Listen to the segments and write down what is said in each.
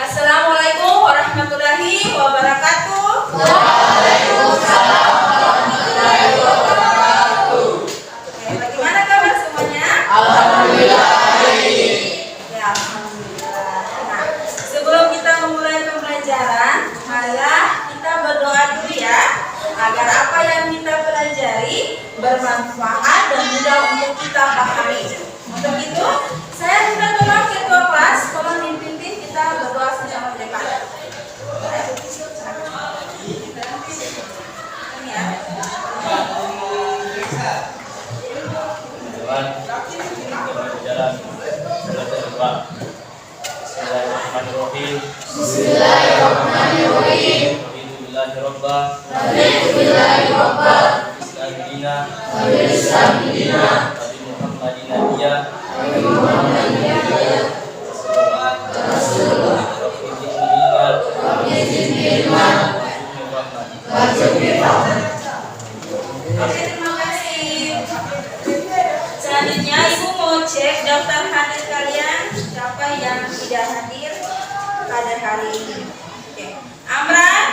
Assalamualaikum warahmatullahi wabarakatuh. Waalaikumsalam warahmatullahi wabarakatuh. Oke, bagaimana kabar semuanya? Alhamdulillah baik. Ya, alhamdulillah. Nah, sebelum kita memulai pembelajaran, marilah kita berdoa dulu ya, agar apa yang kita pelajari bermanfaat dan mudah untuk kita pahami. Untuk itu, saya minta tolong ketua kelas, tolong pimpin kita berdoa sama di depan. Ini ya. Bismillahirrahmanirrahim. Bismillahirrahmanirrahim. Oke, terima kasih. Selanjutnya Ibu mau cek daftar hadir kalian, siapa yang tidak hadir pada hari ini. Oke, Amran.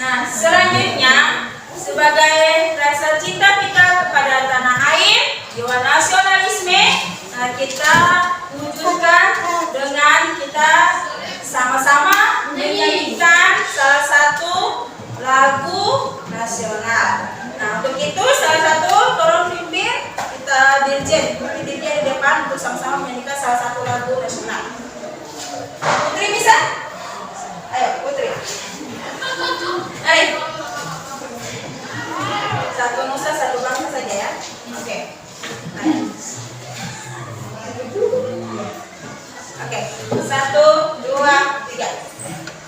Nah, selanjutnya sebagai rasa cinta kita kepada tanah air, jiwa nasionalisme, kita wujudkan dengan kita sama-sama menyanyikan salah satu lagu nasional. Nah, untuk itu salah satu tolong pimpin kita dirjen di depan untuk sama-sama menyanyikan salah satu lagu nasional. Putri bisa? Ayo, Putri. Ayo. Satu nusa, satu bangsa saja ya. Oke. Ayo. Oke. 1, 2, 3.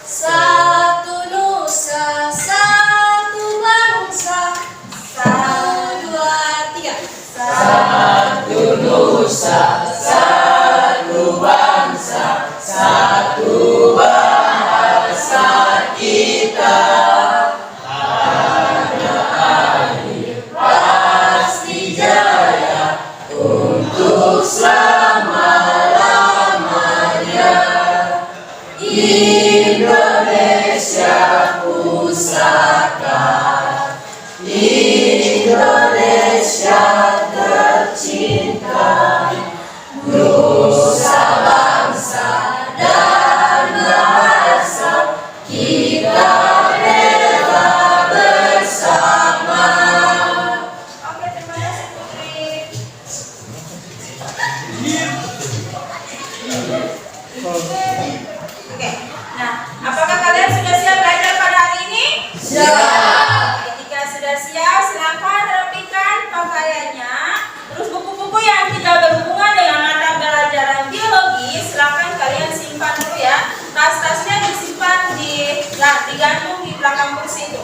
Satu nusa, satu bangsa. 1, 2, 3. Satu nusa, satu bangsa, satu bahasa kita. Tanah air pasti jaya untuk selama-lamanya. Indonesia pusaka, Indonesia tercinta, nusa bangsa dan bahasa kita rela bersama. Oke, terima kasih Putri. Oke. Nah, apakah kalian sudah siap belajar pada hari ini? Siap. Jika sudah siap, silakan rapikan pakaiannya. Terus buku-buku yang tidak berhubungan dengan mata pelajaran biologi, silakan kalian simpan dulu ya. Tas-tasnya disimpan digantung di belakang kursi itu.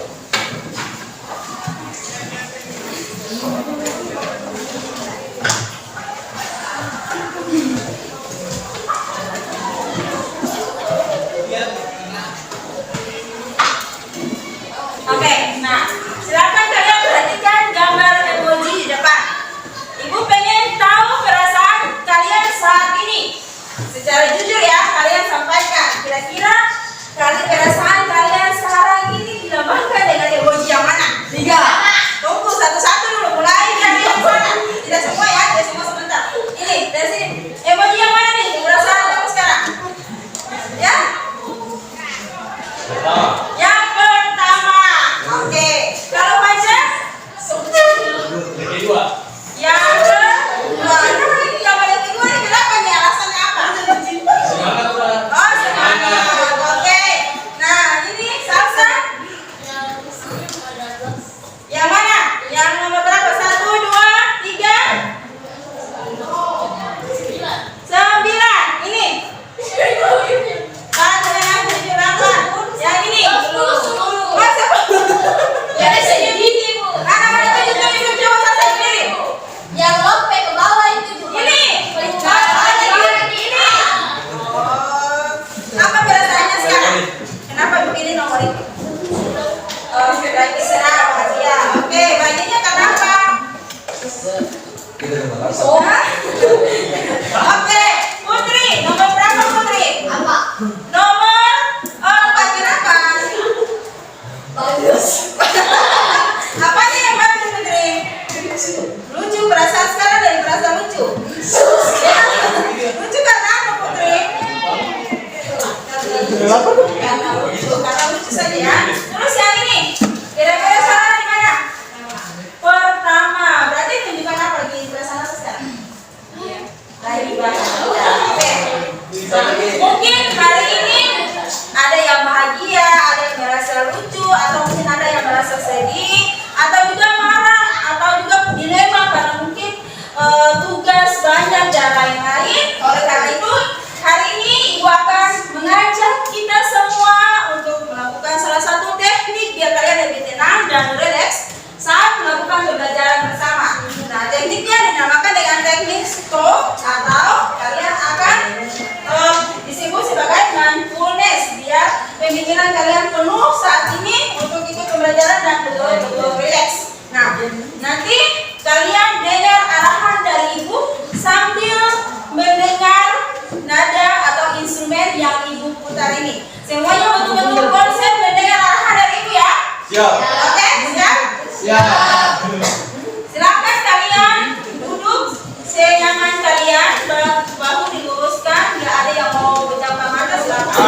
Oke, Putri, nomor berapa Putri? Apa? Nomor 4, kenapa? Bagus. Apa nih yang bagus Putri? Lucu, perasaan sekarang dari perasaan lucu. Lucu karena apa Putri? Karena lucu saja ya. Terus yang ini, kira-kira salah di mana? Pertama, berarti tunjukkan apa lagi perasaan apa sekarang? Lagi bahagia. Oke. Mungkin hari ini ada yang bahagia, ada yang merasa lucu, atau mungkin ada yang merasa sedih, atau juga marah, atau juga dilema karena mungkin tugas banyak dan lain-lain. Oleh karena itu, hari ini Ibu akan mengajak kita semua untuk melakukan salah satu teknik biar kalian lebih tenang dan rileks saat melakukan pembelajaran bersama. Nah, tekniknya dinamakan dengan teknik stop atau kalian akan disebut sebagai mindfulness biar pemikiran kalian penuh saat ini untuk ikut pembelajaran dan betul-betul rileks. Nah, nanti kalian dengar arahan dari Ibu sambil mendengar nada atau instrumen yang Ibu putar ini. Semuanya betul-betul konsen mendengar arahan dari Ibu ya. Siap. Oke, siap? Siap. Silakan kalian duduk senyaman kalian, bahu diluruskan, nggak ada yang mau berjangka mata silakan.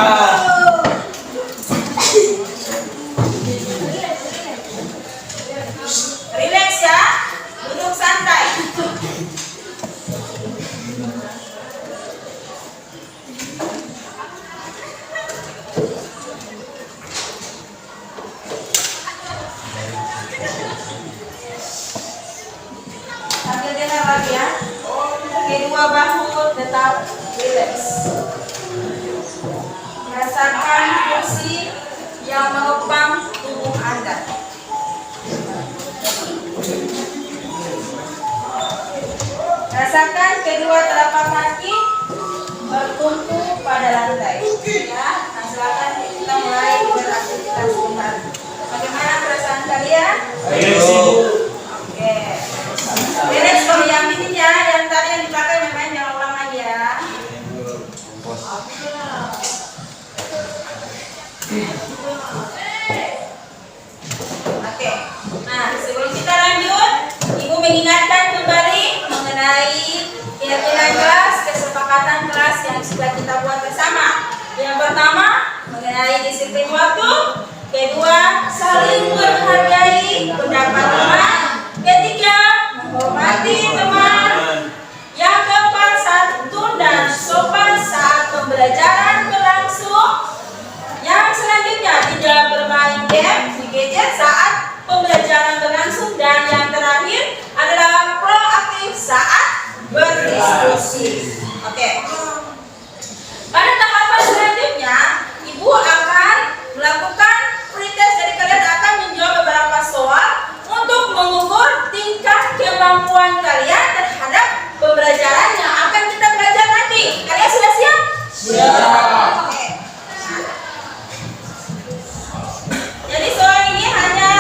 Relax ya, duduk santai. Sambil dengar lagi ya. Kedua bahu tetap relax. Rasakan kursi yang mengepang tubuh Anda. Rasakan kedua telapak kaki bertumpu pada lantai. Ya, nah silakan kita mulai beraktivitas kembali. Bagaimana perasaan kalian? Oke. Beres kalau yang ini ya, yang tadi yang dipakai memang jangan ulang lagi ya. Oke. Nah, sebelum kita lanjut, Ibu mengingatkan kembali mengenai keyakinan kelas, kesepakatan kelas yang sudah kita buat bersama. Yang pertama, mengenai disiplin waktu. Kedua, saling menghargai pendapat teman. Ketiga, menghormati teman. Yang keempat, santun dan sopan saat pembelajaran berlangsung. Yang selanjutnya, tidak bermain game di gadget saat pembelajaran berlangsung. Dan yang terakhir adalah proaktif saat berdiskusi. Oke. Pada tahapan selanjutnya, Ibu akan melakukan pretest. Jadi kalian akan menjawab beberapa soal untuk mengukur tingkat kemampuan kalian terhadap pembelajaran yang akan kita belajar nanti. Kalian sudah siap? Siap. Oke. Jadi soal ini hanya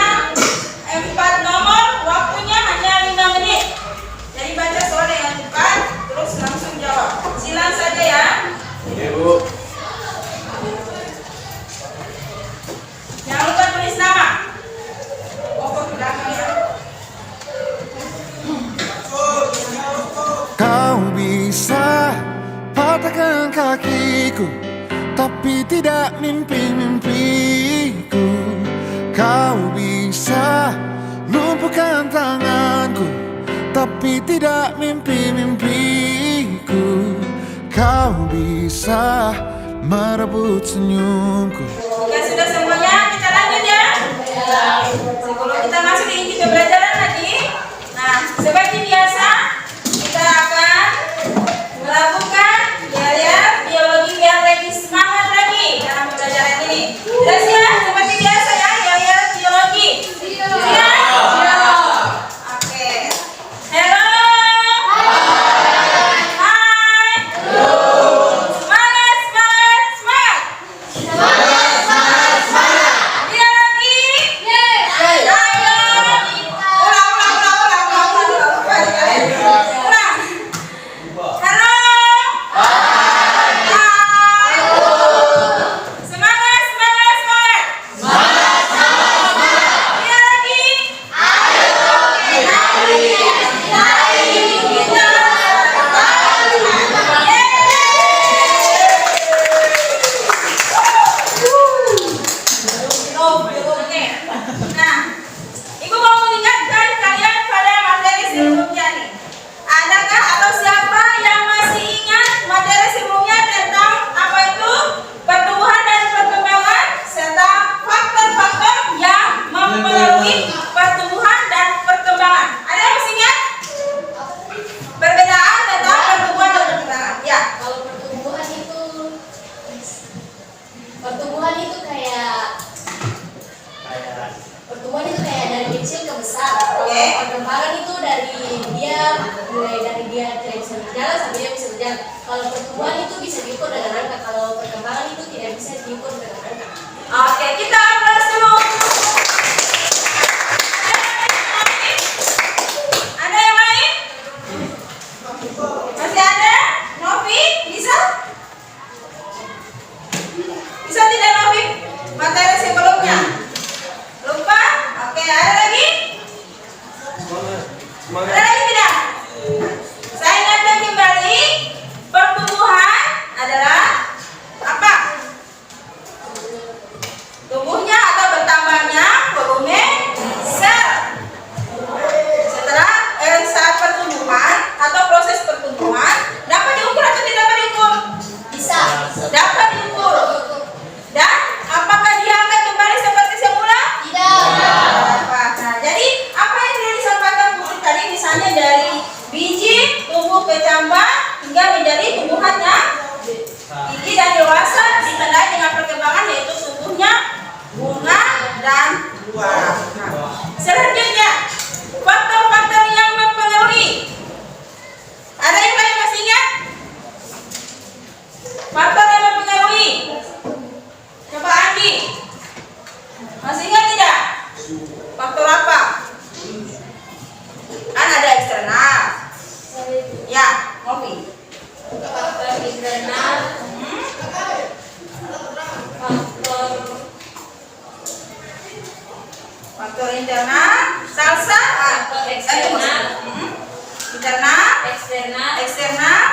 4 nomor, waktunya hanya 5 menit. Jadi baca soal yang cepat, terus langsung jawab. Silakan saja ya. Ibu. Jangan lupa tulis nama. Pokok belakang ya. Kau bisa patahkan kakiku, tapi tidak mimpi-mimpiku. Kau bisa lumpuhkan tanganku, tapi tidak mimpi-mimpiku. Kau bisa merebut senyumku. Jika sudah semuanya, kita lanjut ya. Sebelum kita masuk ke inti pembelajaran lagi, nah seperti biasa kita akan melakukan gaya biologi biar lebih semangat lagi dalam pembelajaran ini. Jelas ya, seperti biasa ya, gaya biologi. Siap? Oke. Hello. Hai. Semangat, semangat, semangat. Dia lagi. Ayo. Ulang. mulai dari dia tidak bisa berjalan sampai dia bisa berjalan. Kalau pertumbuhan itu bisa diukur dengan angka, kalau perkembangan itu tidak bisa diukur dengan angka. Oke, kita aplaus dulu. Ada yang lain? Masih ada? Novi, bisa? Bisa tidak Novi? Materi sebelumnya? Lupa? Oke, ada lagi? Ada lagi tidak? Saya ingatkan kembali, pertumbuhan adalah apa? Tumbuhnya atau bertambahnya volume sel. Setelah saat pertumbuhan atau proses pertumbuhan dapat diukur atau tidak dapat diukur? Bisa. Dapat diukur. Dan apakah dia akan kembali seperti semula? Tidak. Nah, jadi apa yang sudah disampaikan Putri tadi, misalnya dari biji tumbuh ke cabang hingga menjadi tumbuhannya tinggi dan dewasa, ditandai dengan perkembangan yaitu tumbuhnya bunga dan buah. Nah, selanjutnya faktor-faktor yang mempengaruhi. Ada yang lain masih ingat? Faktor yang mempengaruhi. Coba Andi, masih ingat tidak? Faktor apa? Kan ada eksternal. Ya, ngopi. Faktor internal, Faktor internal, salsa, Faktor eksternal. internal, eksternal, eksternal.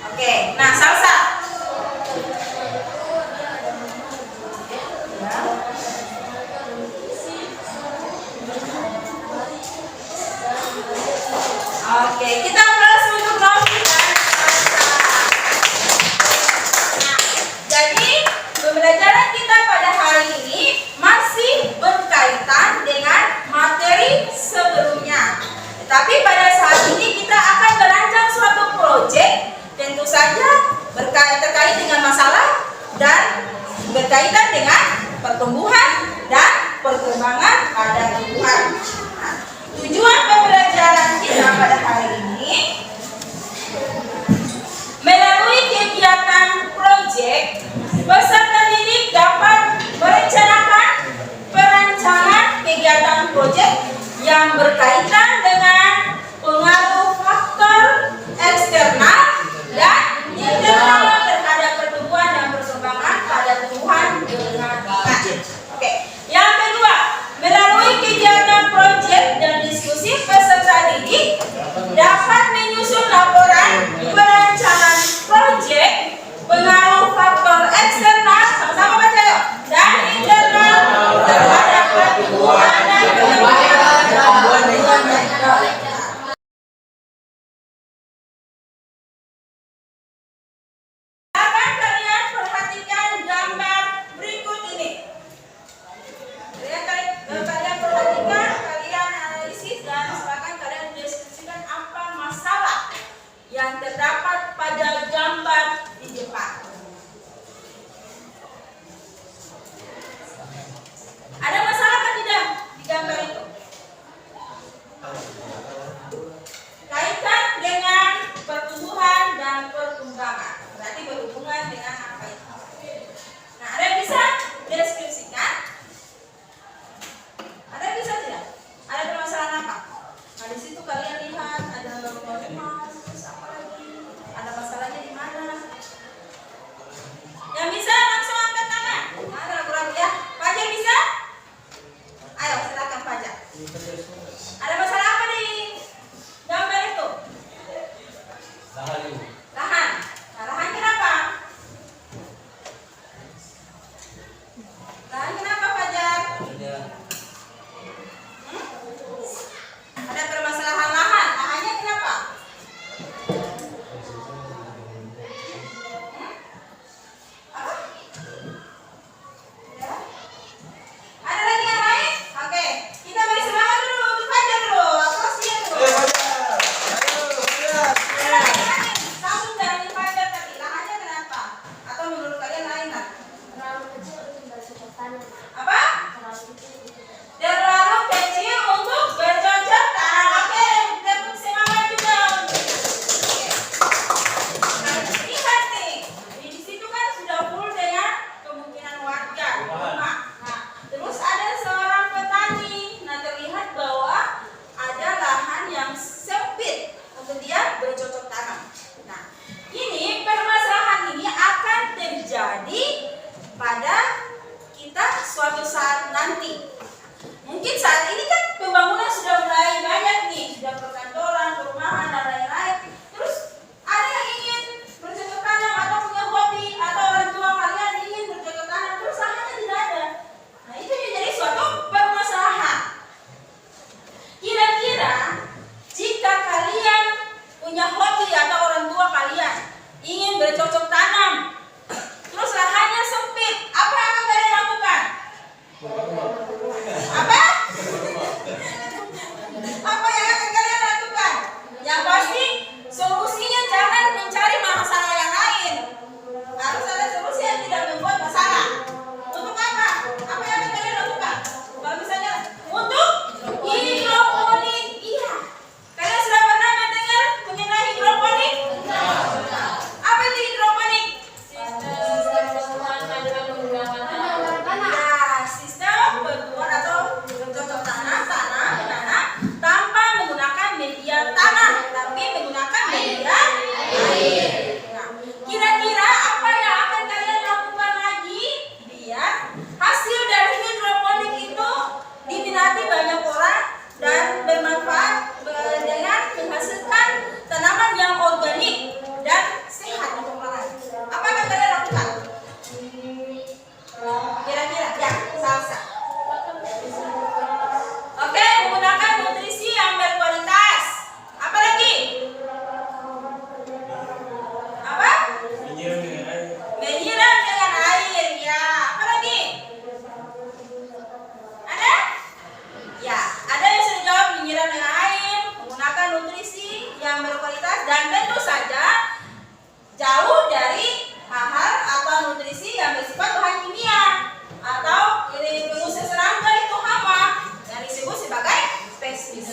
Oke, nah salsa. Ya. Oke, kita ulas untuk Novi dan salsa. Nah, jadi pembelajaran kita pada hari ini masih berkaitan dengan materi sebelumnya. Tetapi pada saat ini kita akan merancang suatu proyek, tentu saja terkait dengan masalah dan berkaitan dengan pertumbuhan dan perkembangan pada tumbuhan. Nah, tujuan pembelajaran kita pada hari ini melalui kegiatan proyek, peserta didik dapat merencanakan perancangan kegiatan proyek yang berkaitan dengan pengaruh faktor eksternal dan internal terhadap pertumbuhan dan perkembangan pada tumbuhan dengan baik. Oke. Yang kedua, melalui kegiatan proyek dan diskusi, peserta didik dapat menyusun laporan perencanaan proyek pengaruh faktor eksternal, sama-sama baca yuk, dan internal terhadap pertumbuhan dan perkembangan. Silakan kalian perhatikan gambar berikut ini. Kalian perhatikan, kalian analisis, dan silakan kalian deskripsikan apa masalah yang terdapat pada gambar di depan. Ada masalah kan tidak di gambar itu? Kaitkan dengan pertumbuhan dan perkembangan. Berarti berhubungan dengan apa itu? Nah, ada yang bisa deskripsikan? Ada yang bisa tidak? Ada permasalahan apa? Nah, di situ kalian lihat ada emas, terus apa lagi? Ada masalahnya di mana? Yang bisa langsung angkat tangan. Mana ragu-ragu ya? Fajar bisa? Ayo silakan Fajar. Ada masalah apa di gambar itu? Lahan. Nah, lahan kenapa? Lahan kenapa Fajar? Ada permasalahan lahan. Lahannya kenapa? Apa? Ya. Ada lagi yang lain? Oke, kita beri semangat dulu untuk Fajar dulu.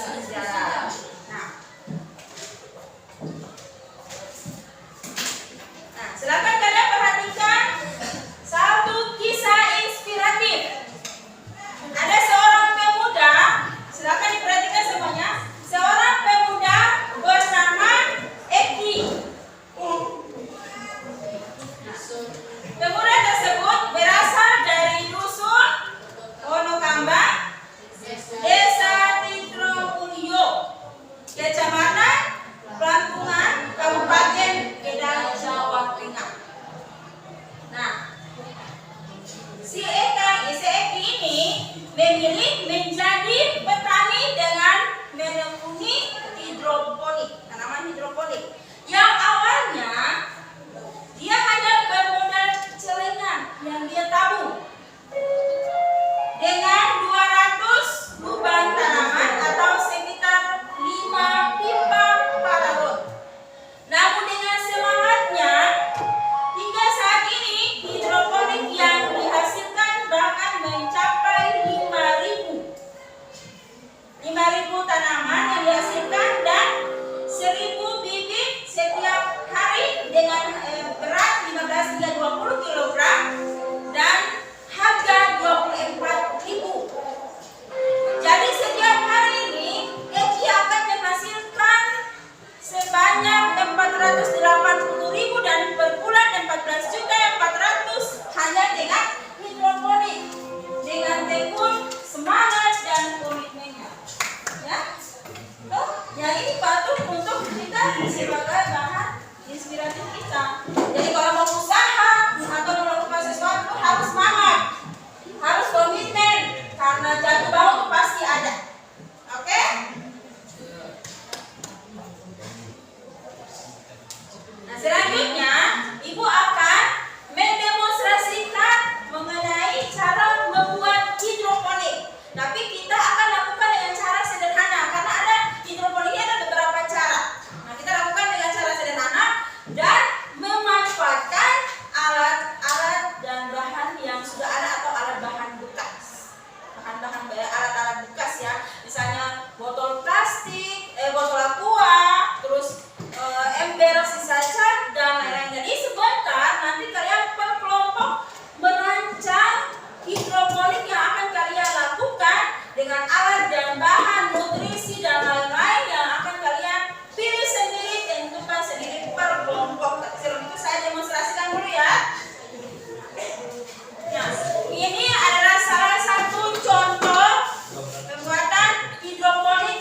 sejarah. Nah, silakan kalian perhatikan satu kisah inspiratif. Ada seorang pemuda, silakan diperhatikan semuanya. Seorang pemuda bernama Eki. Pemuda tersebut berasal dari dusun Wonokamba, Desa Titromulyo, Kecamatan Pelampungan, Kabupaten Kedah, Jawa Tengah. Nah, si Eki ini memilih menjadi petani dengan menekuni hidroponik, tanaman hidroponik. Yang awalnya dia hanya bermodal celengan yang dia tabung dengan 200 lubang tanaman atau sekitar 5 pipa paralon. Namun dengan semangatnya, hingga saat ini hidroponik yang dihasilkan bahkan mencapai 5.000 tanaman yang dihasilkan dan 1.000 bibit setiap hari dengan berat 15 hingga 20 kg dan harga 24.000. Jadi setiap hari ini Eki akan menghasilkan sebanyak 480.000 dan per bulan 14.400.000 hanya dengan hidroponik, dengan tekun, semangat dan komitmennya. Ya, yang ini patut untuk kita sebagai bahan inspiratif kita. Jadi kalau mau usaha atau melakukan sesuatu harus semangat, harus komitmen, karena jatuh bangun itu pasti ada. Oke? Nah, selanjutnya Ibu akan mendemonstrasikan mengenai cara membuat hidroponik. Tapi kita akan lakukan dengan cara sederhana karena ada hidroponik ada beberapa cara. Nah, kita lakukan dengan cara sederhana dan memanfaatkan alat-alat dan bahan yang sudah ada atau alat bahan bekas. Alat-alat bekas ya. Misalnya botol plastik, botol aqua, terus ember sisa cat dan lain-lain. Jadi sebentar nanti kalian per kelompok merancang hidroponik yang akan kalian lakukan dengan alat dan bahan nutrisi dan lain-lain yang akan kalian pilih sendiri, tentukan sendiri per kelompok. Sebelum itu saya demonstrasikan dulu ya. Nah, ini adalah salah satu contoh pembuatan hidroponik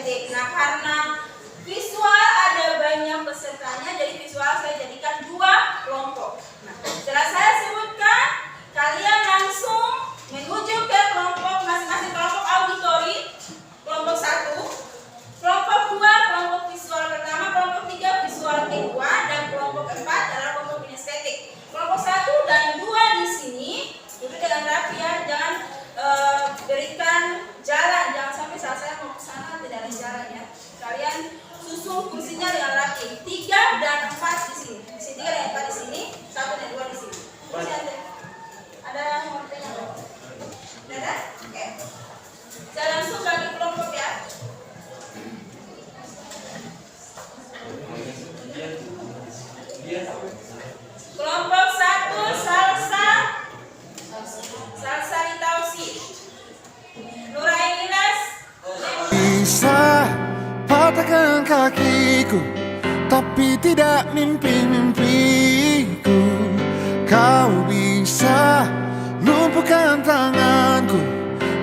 kinestetik. Nah, karena visual ada banyak pesertanya, jadi visual saya jadikan 2 kelompok. Nah, setelah saya sebutkan, kalian langsung menuju ke kelompok masing-masing, kelompok auditori, kelompok 1, kelompok 2, kelompok visual pertama, kelompok 3, visual kedua, dan kelompok 4 adalah kelompok kinestetik. Kelompok 1 dan 2 di sini duduk dengan rapi ya, jangan berikan jalan, jangan sampai saat saya mau ke sana tidak ada jalan ya. Kalian susun kursinya dengan rapi. 3 dan 4 di sini. Di sini 3 dan 4 di sini, 1 dan 2 di sini. Kursi ada yang mau bertanya? Ada? Oke. Saya langsung bagi kelompok ya. Kelompok 1 Salsa Litausi. Nuraininas. Bisa patahkan kakiku, tapi tidak mimpi-mimpiku. Kau bisa lumpuhkan tanganku,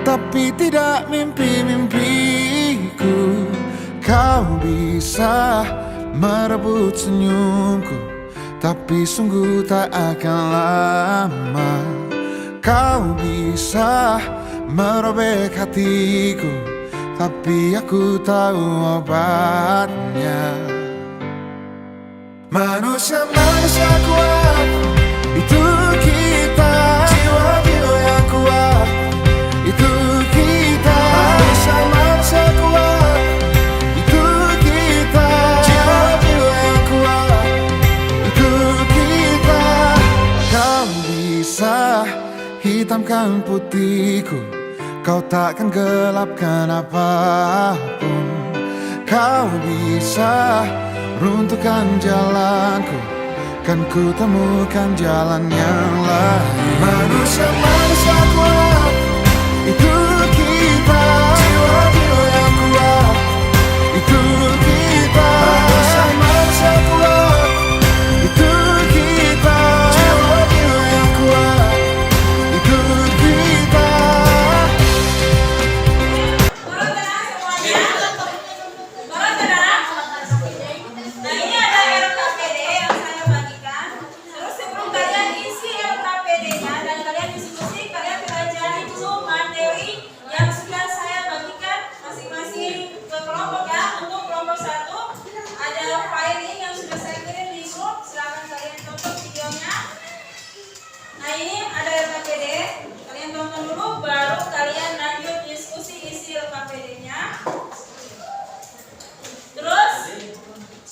tapi tidak mimpi-mimpiku. Kau bisa merebut senyumku, tapi sungguh tak akan lama. Kau bisa merobek hatiku, tapi aku tahu obatnya. Manusia-manusia kuat, itu kita. Jiwa-jiwa yang kuat, itu kita. Manusia-manusia kuat, itu kita. Jiwa-jiwa yang kuat, itu kita. Kau bisa hitamkan putihku, kau takkan gelapkan apapun. Kau bisa runtuhkan jalanku, kan ku temukan jalan yang lain. Manusia-manusia kuat, itu kita. Jiwa-jiwa yang kuat, itu kita. Manusia-manusia kuat, itu kita. Jiwa-jiwa yang kuat, itu kita. Turun tenang semuanya. Turun tenang. Nah, ini ada LKPD yang saya bagikan. Terus sebelum kalian isi LKPD-nya dan kalian diskusi, kalian pelajari dulu materi yang sudah saya bagikan masing-masing ke kelompok ya. Untuk kelompok 1 ada filing yang sudah saya kirim di grup. Silakan kalian tonton videonya. Nah, ini ada LKPD. Kalian tonton dulu, baru kalian lanjut diskusi isi LKPD-nya. Terus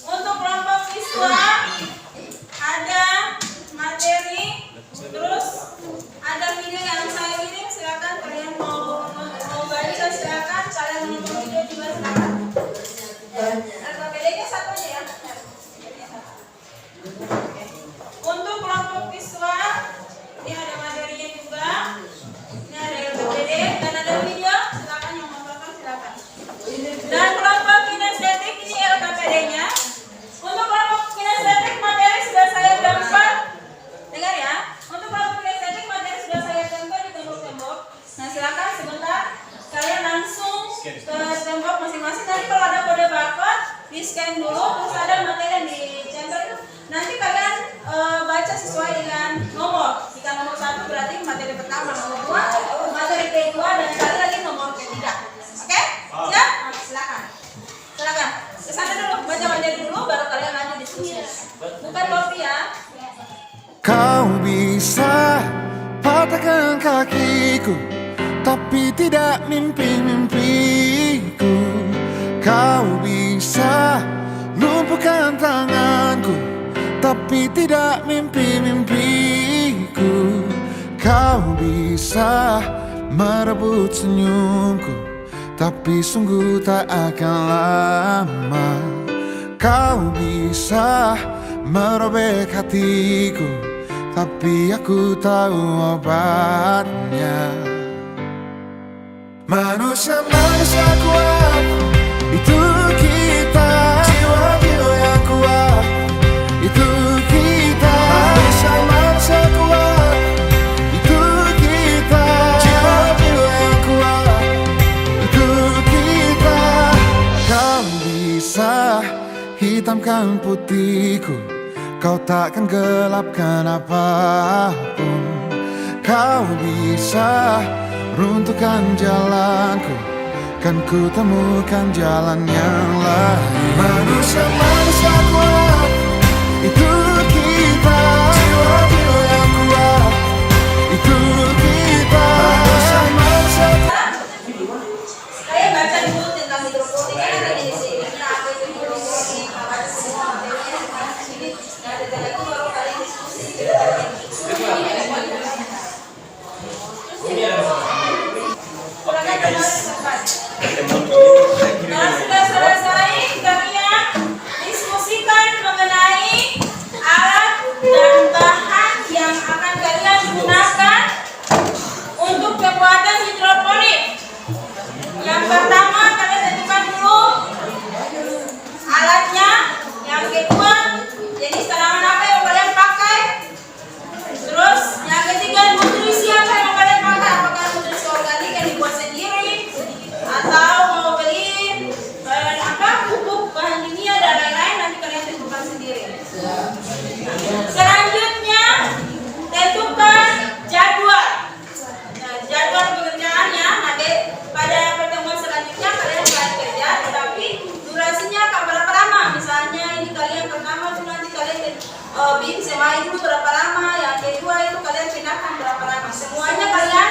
untuk kelompok visual ada materi, terus ada video yang saya kirim. Silakan kalian mau baca, silakan kalian menonton video juga silakan. LKPD-nya 1 aja ya. Untuk kelompok visual ini ada materinya juga. Ini ada LKPD dan ada video. Silakan yang mau nonton silakan. Dan kelompok kinestetik ini LKPD-nya. Untuk kelompok kinestetik materi sudah saya gambar. Dengar ya. Untuk kelompok kinestetik materi sudah saya gambar di tembok-tembok. Nah, silakan sebentar kalian langsung ke tembok masing-masing. Nanti kalau ada kode barcode di scan dulu, terus ada materi yang ditempel itu. Nanti kalian baca sesuai dengan nomor. Jika nomor 1 berarti materi pertama, nomor 2 materi kedua, dan sekali lagi nomor ketiga. Oke? Siap? Silakan. Silakan. Kesana dulu, baca materi dulu, baru kalian lanjut diskusi. Bukan kopi ya. Kau bisa patahkan kakiku, tapi tidak mimpi-mimpiku. Kau bisa lumpuhkan tanganku, tapi tidak mimpi-mimpiku. Kau bisa merebut senyumku, tapi sungguh tak akan lama. Kau bisa merobek hatiku, tapi aku tahu obatnya. Manusia-manusia kuat, itu kita. Jiwa-jiwa yang kuat, itu kita. Manusia-manusia kuat, itu kita. Jiwa-jiwa yang kuat, itu kita. hitamkan putihku, kau takkan gelapkan apapun. Kau bisa runtuhkan jalanku, kan ku temukan jalan yang lain. Manusia-manusia kuat, itu kita. Jiwa-jiwa yang kuat, itu kita. Manusia-manusia kuat. Saya baca dulu tentang hidroponik. Kan ada di sini. Apa itu hidroponik? Apa itu semua materinya? Ini ada tanda itu baru kalian diskusi. Nah, sudah selesai kalian diskusikan mengenai alat dan bahan yang akan kalian gunakan untuk pembuatan hidroponik. Yang pertama kalian tentukan dulu alatnya. Yang kedua jenis tanaman apa yang kalian pakai. Terus yang ketiga nutrisi apa yang kalian pakai. Apakah nutrisi organik yang dibuat sendiri atau mau beli pupuk bahan kimia dan lain-lain, nanti kalian tentukan sendiri. Selanjutnya tentukan jadwal. Nah, jadwal pengerjaannya nanti pada pertemuan selanjutnya kalian akan kerja, tetapi durasinya akan berapa lama. Misalnya ini kalian pertama itu nanti kalian bikin semai dulu berapa lama, yang kedua itu kalian pindahkan berapa lama. Semuanya kalian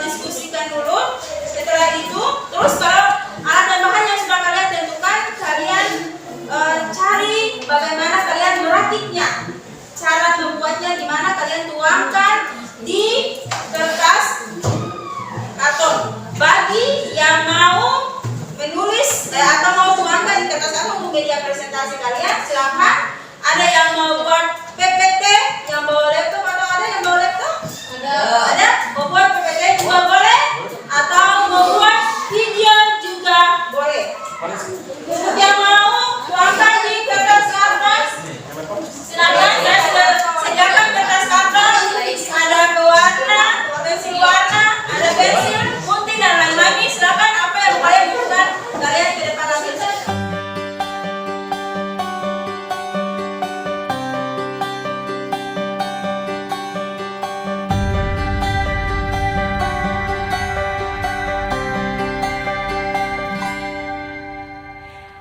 diskusikan dulu. Setelah itu terus kalau alat dan bahan yang sudah kalian tentukan, kalian cari bagaimana kalian merakitnya. Cara membuatnya gimana, kalian tuangkan di kertas karton. Bagi yang mau menulis atau mau tuangkan di kertas karton untuk media presentasi kalian, silakan. Ada yang mau buat PPT, yang bawa laptop atau ada yang bawa laptop? Ada. Mau buat PPT juga boleh, atau mau buat video juga boleh. Untuk yang mau tuangkan di kertas karton, silakan. Ya, sudah sediakan kertas karton. Ada pewarna, pensil warna, ada pensil, putih dan lain-lain. Silakan apa yang kalian butuhkan, kalian ke depan lagi.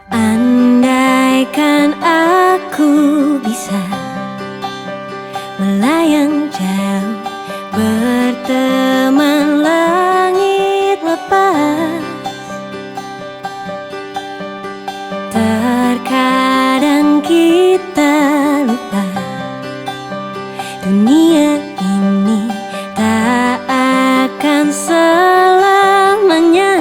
Andaikan aku bisa melayang jauh, berteman langit lepas. Terkadang kita lupa dunia ini tak akan selamanya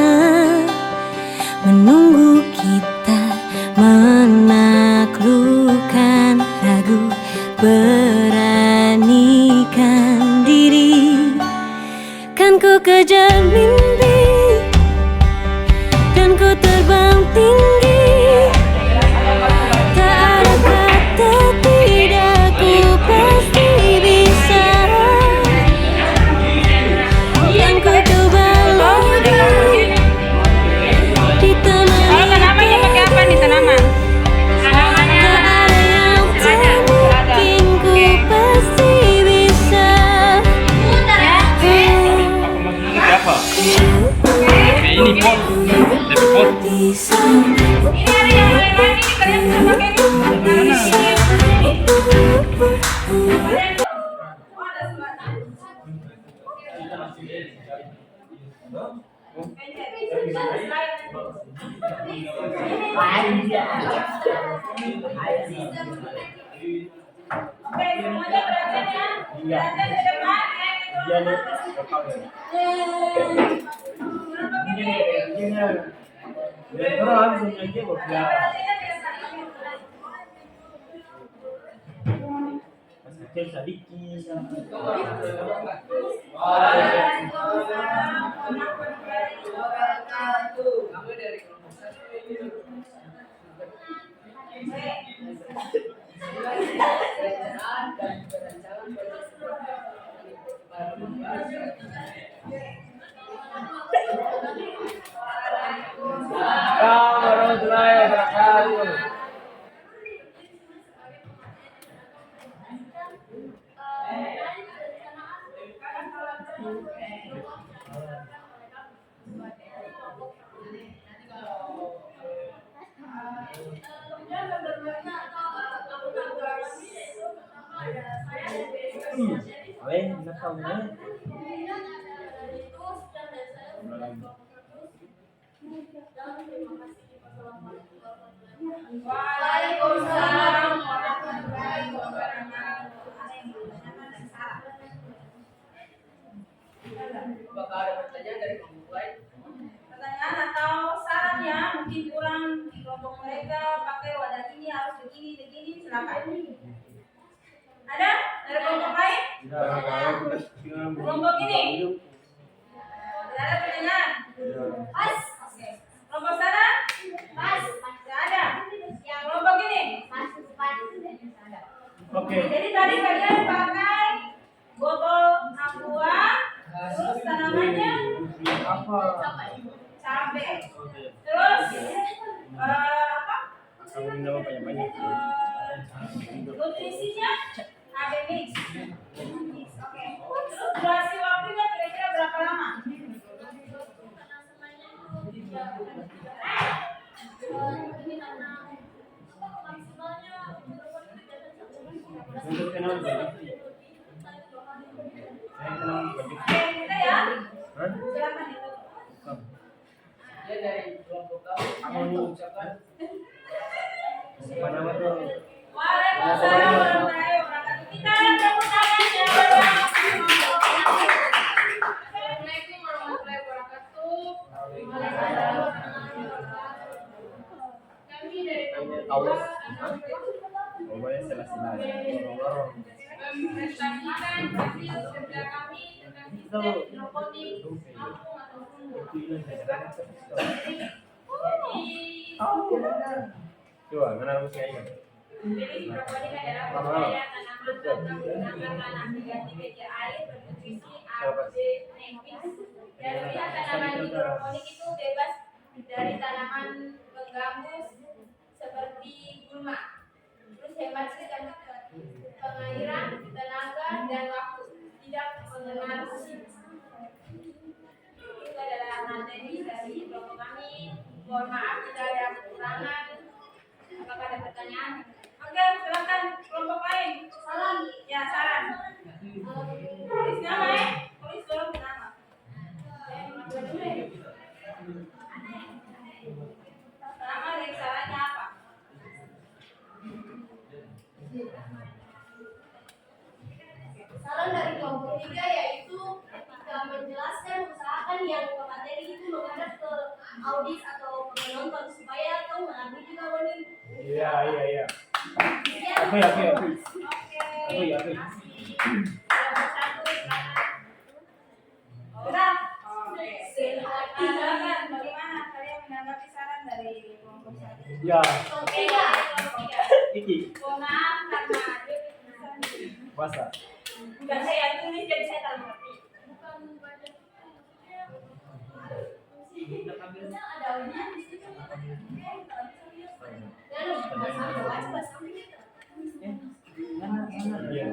menunggu kita menaklukkan ragu, beranikan diri. Kan ku kejar mimpi dan ku terbang tinggi. Tak ada kata tidak, ku pasti bisa. Dan ku coba lagi di Tanamannya pakai apa nih tanaman? Tanamannya mungkin ku pasti bisa. Siapa? Ini pot. Dari pot. Bisa. ini ada yang lain-lain ini kalian bisa pakai Oke, semuanya perhatian ya. Perhatian ke depan Warahmatullahi wabarakatuh. Waalaikumsalam warahmatullahi wabarakatuh. Apakah ada pertanyaan dari kelompok lain? Pertanyaan atau saran ya, mungkin kurang di kelompok mereka pakai wadah ini harus begini, silakan. Ada dari kelompok lain? Kelompok ini? Tidak ada pertanyaan? Pas. Oke. Kelompok sana? Pas. Tidak ada. Yang kelompok ini? Pas. Ada. Oke. Jadi tadi kalian pakai botol aqua, terus tanamannya cabai. Terus apa? Kamu minum banyak-banyak. Nutrisinya AB mix. Oke. Terus durasi waktunya kira-kira berapa lama? Untuk kenal banyak. Saya kenal banyak. Oke, kita ya. Hah? Silakan itu. Ya dari kelompok kamu Aku mengucapkan apa nama tuh? Waalaikumsalam warahmatullahi wabarakatuh. Kita tepuk tangan ya. Assalamualaikum warahmatullahi wabarakatuh. Kami dari Awas. Pokoknya sila-sila. mempresentasikan hasil kerja kami tentang sistem hidroponik kampung atau sumur. Coba, mana aku sih aja. Jadi hidroponik adalah budidaya tanaman gabah menggunakan tanah diganti media air bernutrisi A, B, X. Dan pilihan tanaman hidroponik itu bebas dari tanaman pengganggu seperti gulma. Terus hemat sistem pengairan, tenaga, dan waktu. Tidak mengenal musim. Itu adalah materi dari kelompok kami. Mohon maaf jika ada kekurangan. Apakah ada pertanyaan? Oke, silakan kelompok lain. Saran. Ya, saran. Tulis nama ya. Tulis dulu nama. Nama dari sarannya apa? Saran dari kelompok 3 yaitu ketika menjelaskan usahakan yang materi itu menghadap ke audis atau penonton supaya tahu mengerti juga Wani. Iya. Ya. Oke. Oke. Oke. Kelompok satu, silakan. Udah? Oke. Silakan. Bagaimana kalian menanggapi saran dari kelompok satu? Ya. Kelompok tiga. Iki. Mohon maaf karena Puasa. bukan saya yang tulis jadi saya tak mengerti. Ada audiens di situ. Iya.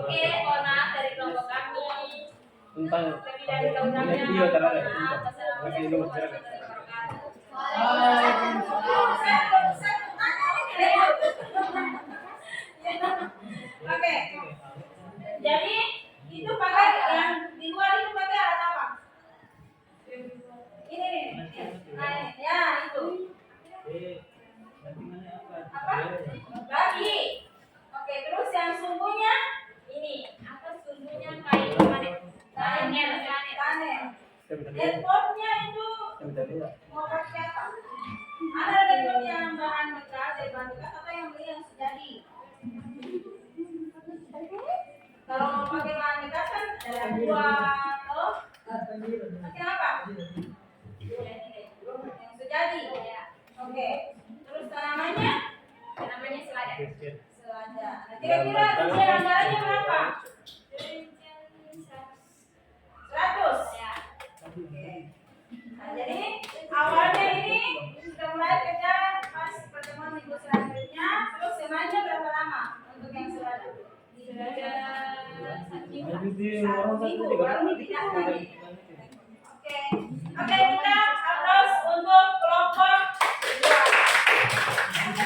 Oke, mohon maaf dari kelompok kami. Tentang Lebih dari tahunnya. Iya, terang. Wassalamualaikum Lagi warahmatullahi wabarakatuh. Oke. Jadi itu pakai yang di luar itu pakai alat apa? Ini nih. Nah, ya itu. Apa? Bagi. Oke, terus yang sumbunya ini. Apa sumbunya kain panen? Panen. Dashboardnya itu mau pakai apa? Ada dashboard yang bahan bekas, dari bahan bekas atau yang beli yang sejadi? Kalau mau pakai bahan bekas kan ada dua. Kalau pakai apa? Yang sejadi. Oke. Terus tanamannya? Namanya selada. Selada. Nah, kira-kira rincian anggarannya berapa? 100. Ya. Nah, jadi awalnya ini sudah mulai kerja pas pertemuan minggu selanjutnya. Terus semanya berapa lama untuk yang selada? Sudah ada 1 minggu. 1 minggu baru dipindahkan. Oke, kita aplaus untuk kelompok 2.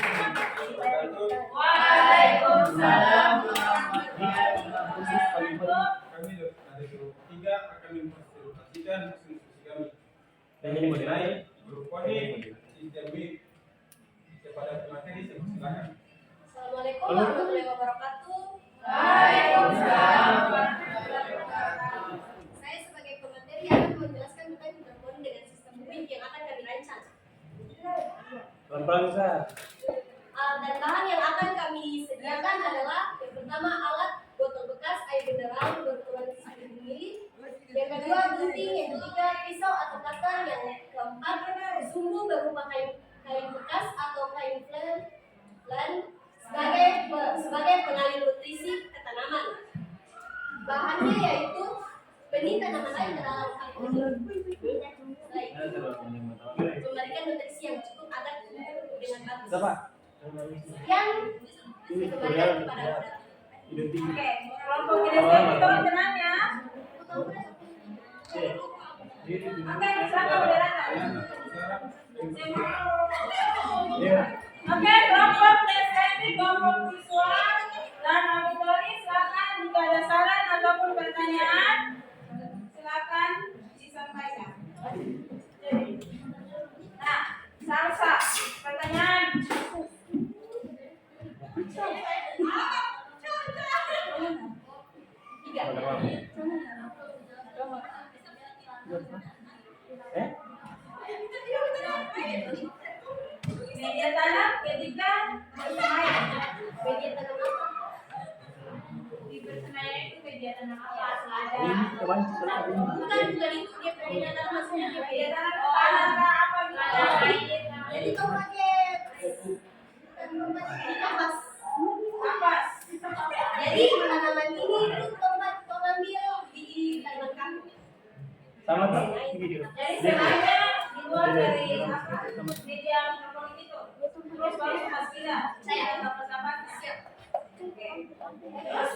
warahmatullahi wabarakatuh. Waalaikumsalam. Saya sebagai pemateri akan menjelaskan tentang hidroponik dengan sistem buih yang akan kami rancang. Pelan-pelan bisa. Alat dan bahan yang akan kami sediakan adalah yang pertama alat botol bekas air mineral berukuran 1000 ml, yang kedua gunting, yang ketiga pisau atau cutter, yang keempat sumbu berupa kain bekas atau kain flan sebagai pengalir nutrisi ke tanaman. Bahannya yaitu benih tanaman lain ke dalam angkut. Memberikan nutrisi yang cukup agar tumbuh dengan bagus. Siapa? Yang dikembalikan kepada udara. Oke, kelompok kinesia itu tenangnya. Oke, silakan berdiri. Oke, kelompok estetik, kelompok visual dan auditori, silakan jika ada saran ataupun pertanyaan, silakan disampaikan. Nah, Salsa, pertanyaan. Media tanam ketika bersemayam. Media tanam apa? Di bersemayam itu kegiatan apa? Selada. Bukan itu dia media tanam maksudnya dia Media media tanam tanam apa gitu? Jadi kau pakai kapas. Kapas. Jadi tanaman ini itu tempat kau ambil di tanaman kamu. Sama tuh. Video. Jadi semuanya dibuat dari apa? Media hidroponik itu. Terus baru hasilnya. Saya dapat-dapatnya. Oke. Terus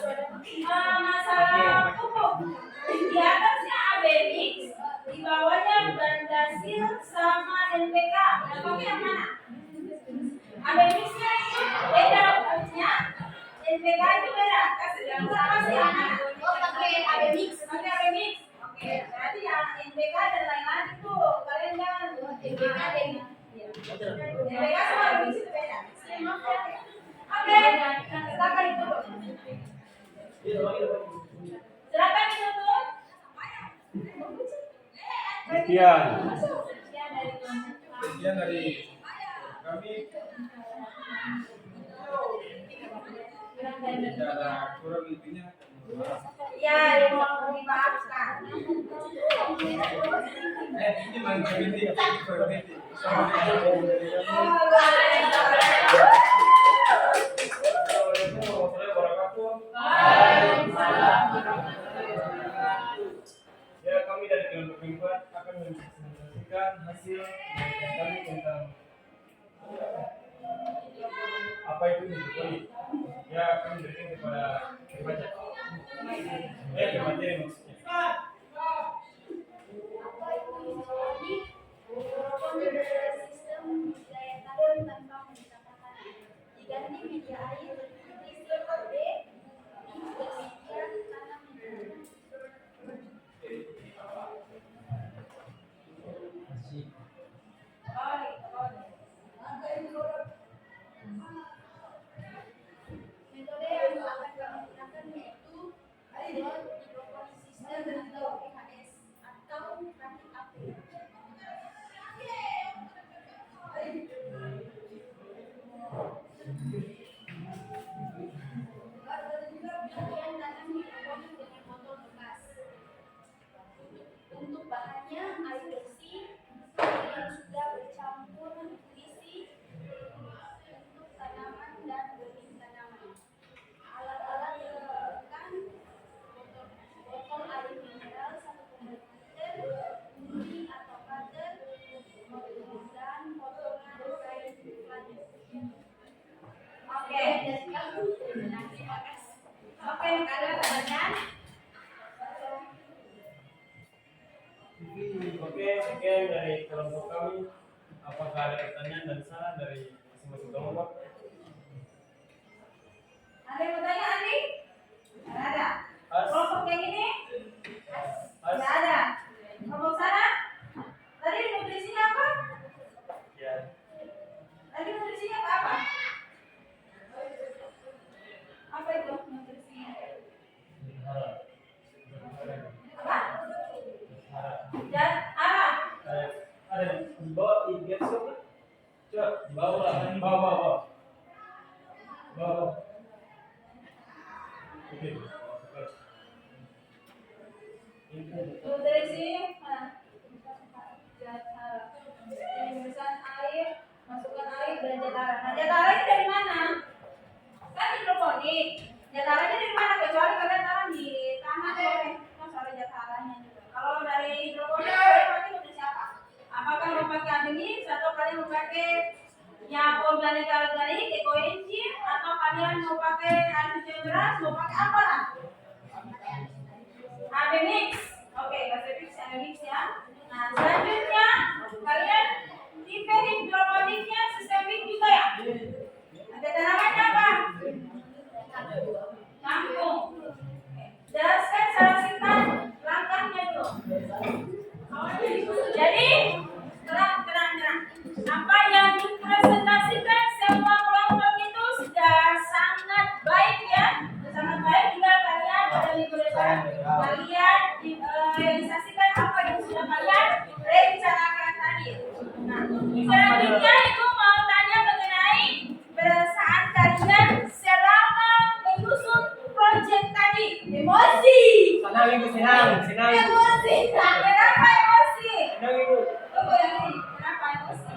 masalah pupuk. Di atasnya ABMix, di bawahnya Bandasil sama NPK. Yang pakai yang mana? ABMix-nya itu beda pupuknya. NPK itu beda. Kasih pasti yang mana? Oh pakai ABMix. Pakai ABMix. Oke, berarti yang NPK dan lain-lain itu kalian jangan NPK dan NPK sama ABMix itu beda. Oke, silakan ditutup. Silakan ditutup. Sekian. Sekian dari Kami secara kurang lebihnya Ya, mau dimaafkan. ini mungkin dia seperti Assalamualaikum warahmatullahi wabarakatuh. Ya, kami dari kelompok lingkungan akan mempresentasikan hasil kami tentang apa itu hidroponik. Ya, kami berikan kepada pembaca. Ke materi maksudnya. Hidroponik adalah sistem daya tahan tanpa mencapai diganti media air, nutrisi OD, dan media tanam. Metode yang akan kami gunakan yaitu hidroponik sistem atau PHS atau rakit api. Bagian tanam hidroponik dengan botol bekas. Untuk bahannya air bersih yang sudah bercampur nutrisi untuk tanaman dan benih tanaman. Alat-alat yang diperlukan botol air mineral 1,5 liter, gunting atau cutter, dan potongan kain flan. Oke. Oke, ada pertanyaan? Oke, sekian dari kelompok kami. Apakah ada pertanyaan dan saran dari masing-masing kelompok? Ada yang bertanya, Andi? Tidak ada. As. Kelompok yang ini? As. Tidak ada. Kelompok sana? Tadi nutrisinya apa? Ya. Tadi nutrisinya apa? Bawa. Oke. Nutrisi, pemeriksaan air, masukkan air dan jataran. Nah, jatarannya dari mana? Kan hidroponik. Jatarannya dari mana? Kecuali kalian taruh di tanah boleh. Mas ada jatarannya juga. Kalau dari hidroponik kalian pakai nutrisi apa? Apakah mau pakai ademix atau kalian mau pakai yang organik ekoenzim atau kalian mau pakai antigen beras, mau pakai apa lah? Ademix. Oke, Ademix ya. Nah, selanjutnya kalian tipe hidroponiknya sistemik juga ya. Ada tanamannya apa? Kampung. Jelaskan secara singkat langkahnya dulu. Jadi, tenang. Apa yang dipresentasikan semua kelompok itu sudah sangat baik ya. Sangat baik. Tinggal kalian pada minggu depan kalian realisasikan apa yang sudah kalian rencanakan tadi. Nah, selanjutnya itu mau tanya mengenai perasaan kalian selama menyusun proyek tadi. Emosi. Senang ibu, senang. Emosi. Kenapa emosi? Senang ibu. Tunggu yang ini. Kenapa emosi?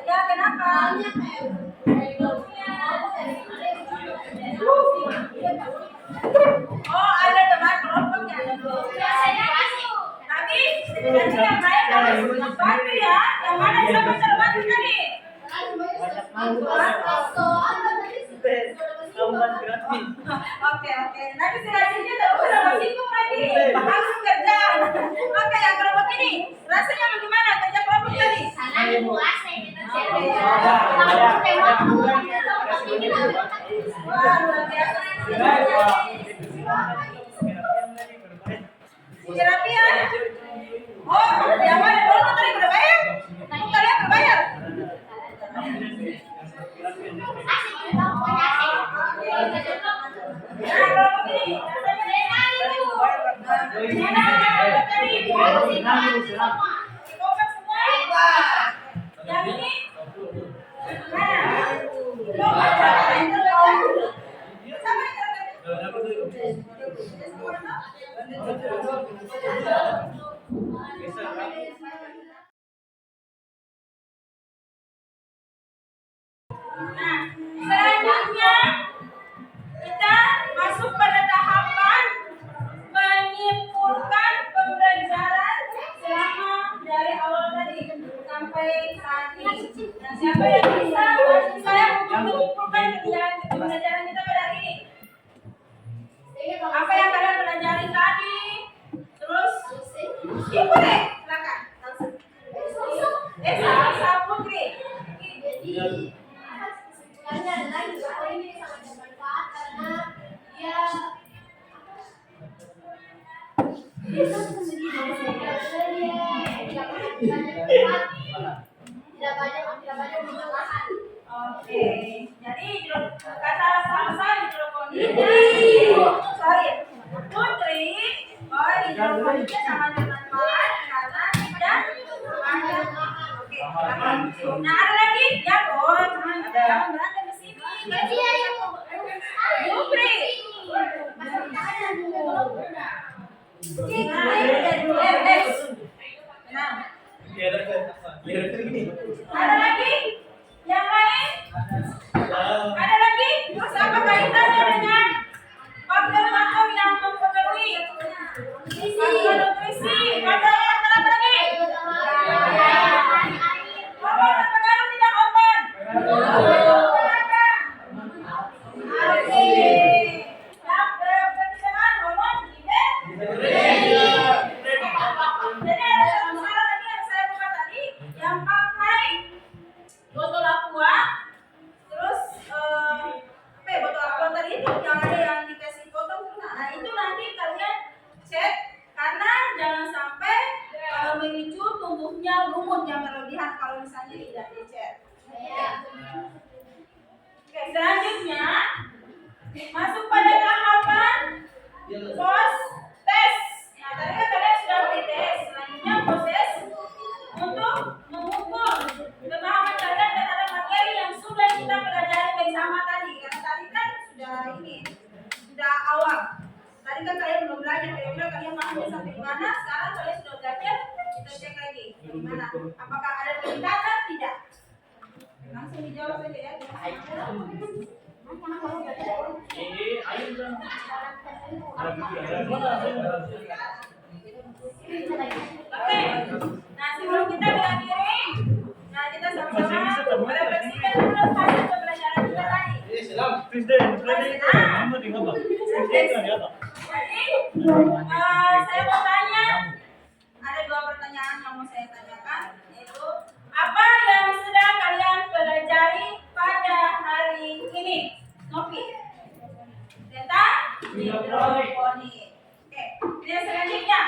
Ya kenapa? Oh, ada teman kelompoknya. Tapi sebenarnya yang lain harus bantu ya. Yang mana sudah bantu tadi? Oke. Nanti selanjutnya udah bersinggung lagi. Langsung kerja. Oke, yang kelompok ini rasanya bagaimana kerja kelompok tadi? Wah, luar biasa. Terapi ya? Oh, yang mana kelompok tadi berbayar? Kalian berbayar? Yang ini Nah, selanjutnya kita masuk pada tahapan menyimpulkan pembelajaran selama dari awal tadi sampai saat ini. Nah, siapa yang bisa bantu saya untuk menyimpulkan pembelajaran kita pada hari ini? Apa yang kalian pelajari tadi? Terus, ibu deh, silakan. Elsa Putri. Karena adalah ini sangat bermanfaat karena dia tidak banyak menggunakan. Oke, jadi kata salsa hidroponik Putri, hidroponiknya sangat bermanfaat karena tidak banyak. Oke, nah ada lagi ya boy, jangan berantem di sini. Putri. Ada lagi? Yang lain? Ada lagi? Terus apa kaitannya dengan faktor-faktor yang mempengaruhi nutrisi? Faktor yang apa lagi? Hormon berpengaruh tidak hormon? Kenapa? Oke. Perpisahan hormon jadi ada satu syarat lagi yang saya buka tadi, yang pakai botol aqua, terus botol aqua tadi itu yang ada yang dikasih foto, nah itu nanti kalian cek karena jangan sampai memicu tumbuhnya lumut yang berlebihan kalau misalnya tidak dicek. Oke, selanjutnya masuk pada tahapan post test. Nah, tadi kan kalian sudah tes. Selanjutnya proses untuk mengukur kemampuan Ayo dong. Oke. Nah, sebelum kita mengakhiri, nah kita sama-sama merefleksikan dulu hasil pembelajaran kita tadi. Tuesday, Friday, minggu tinggal apa? Tuesday kan ya apa? Jadi, saya mau tanya, ada dua pertanyaan yang mau saya tanyakan, yaitu apa yang sudah kalian pelajari pada hari ini? Nopi. Tentang hidroponik. Oke, yang selanjutnya,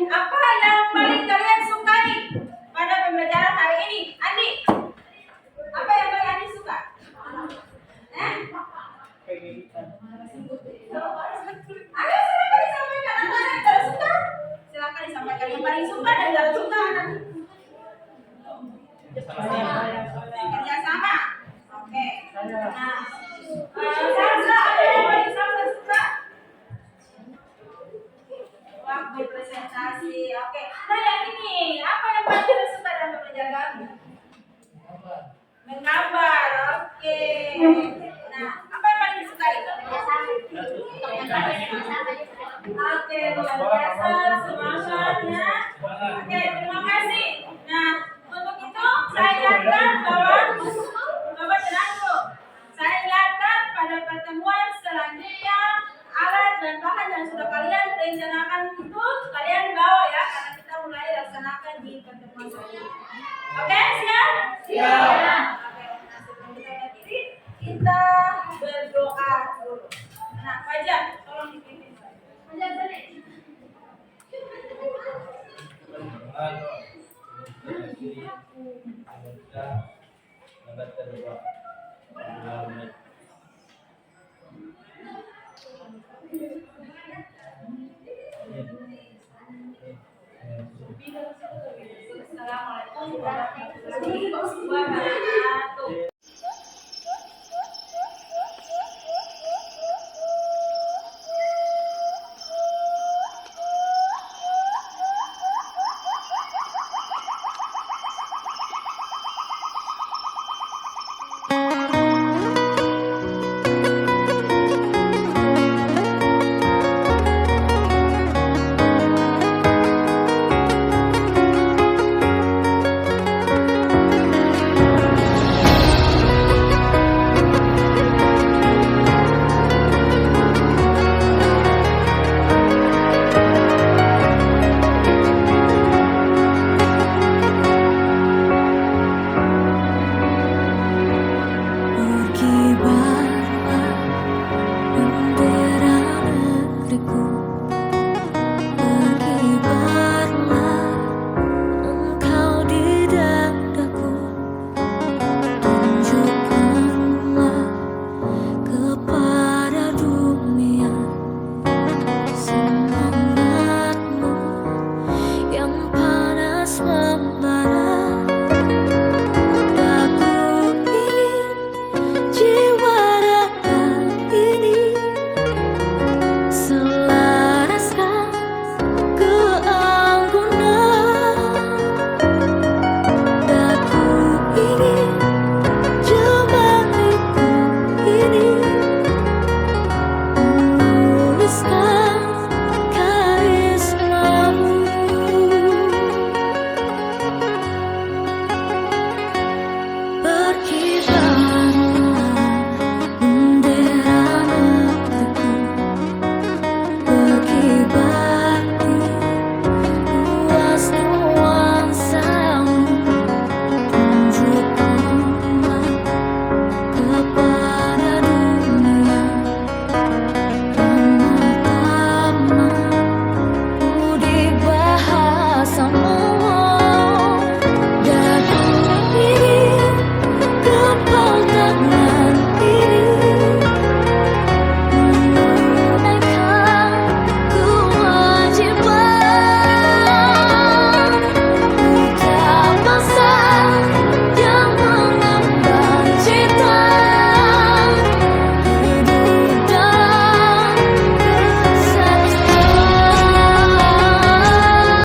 apa yang paling kalian sukai pada pembelajaran hari ini? Andi, apa yang paling Andi suka? Ayo silakan disampaikan. Apa yang tidak suka? Silakan disampaikan. Yang paling suka dan tidak suka. Kerja sama. Oke. Nah, Salsa, ada yang paling Salsa suka? Waktu presentasi. Oke. Nah yang ini, apa yang paling tidak suka dalam pembelajaran? Menggambar. Oke. Nah, apa yang paling disukai? Oke, luar biasa semangatnya. Oke, terima kasih. Nah, untuk itu saya ingatkan bahwa Bapak tenang dulu. Saya ingatkan pada pertemuan selanjutnya alat dan bahan yang sudah kalian rencanakan itu kalian bawa ya, karena kita mulai laksanakan di pertemuan selanjutnya. Oke, siap? Siap. Oke, nah sebelum kita akhiri, kita berdoa dulu. Nah, Fajar, tolong dipimpin. Fajar, sini. Assalamualaikum warahmatullahi wabarakatuh.